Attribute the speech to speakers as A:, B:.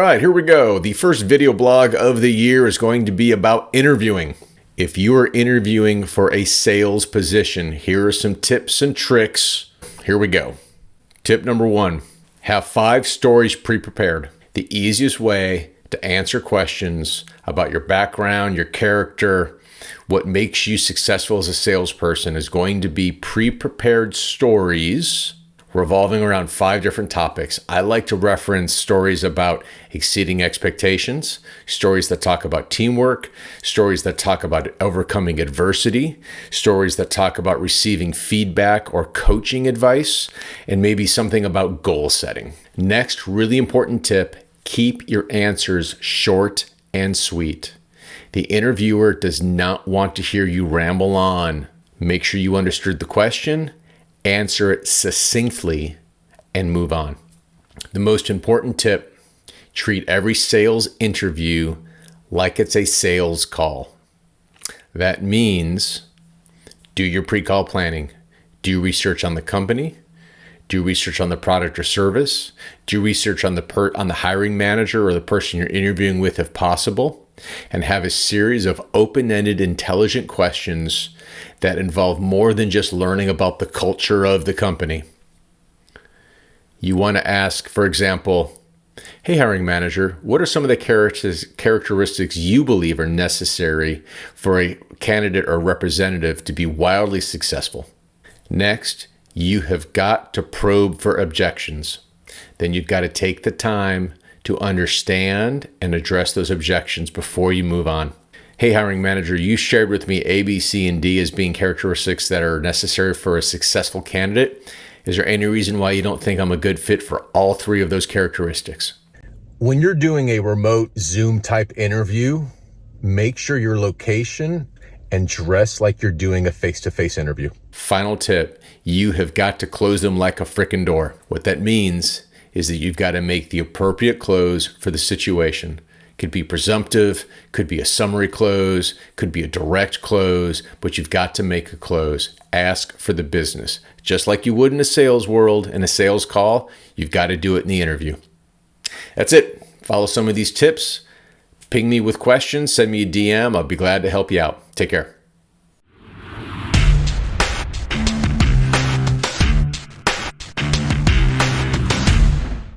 A: right, here we go. The first video blog of the year is going to be about interviewing. If you are interviewing for a sales position, here are some tips and tricks. Here we go. Tip number 1, have 5 stories pre-prepared. The easiest way to answer questions about your background, your character, what makes you successful as a salesperson is going to be pre-prepared stories revolving around 5 different topics. I like to reference stories about exceeding expectations, stories that talk about teamwork, stories that talk about overcoming adversity, stories that talk about receiving feedback or coaching advice, and maybe something about goal setting. Next, really important tip, keep your answers short and sweet. The interviewer does not want to hear you ramble on. Make sure you understood the question, answer it succinctly, and move on. The most important tip, treat every sales interview like it's a sales call. That means do your pre-call planning. Do research on the company. Do research on the product or service. Do research on the hiring manager or the person you're interviewing with if possible. And have a series of open-ended, intelligent questions that involve more than just learning about the culture of the company. You want to ask, for example, hey, hiring manager, what are some of the characteristics you believe are necessary for a candidate or representative to be wildly successful? Next, you have got to probe for objections. Then you've got to take the time to understand and address those objections before you move on. Hey, hiring manager, you shared with me A, B, C, and D as being characteristics that are necessary for a successful candidate. Is there any reason why you don't think I'm a good fit for all 3 of those characteristics? When you're doing a remote Zoom type interview, make sure your location and dress like you're doing a face-to-face interview. Final tip, you have got to close them like a frickin' door. What that means is that you've got to make the appropriate close for the situation. Could be presumptive, could be a summary close, could be a direct close, but you've got to make a close. Ask for the business. Just like you would in a sales world, in a sales call, you've got to do it in the interview. That's it. Follow some of these tips. Ping me with questions, send me a DM. I'll be glad to help you out. Take care.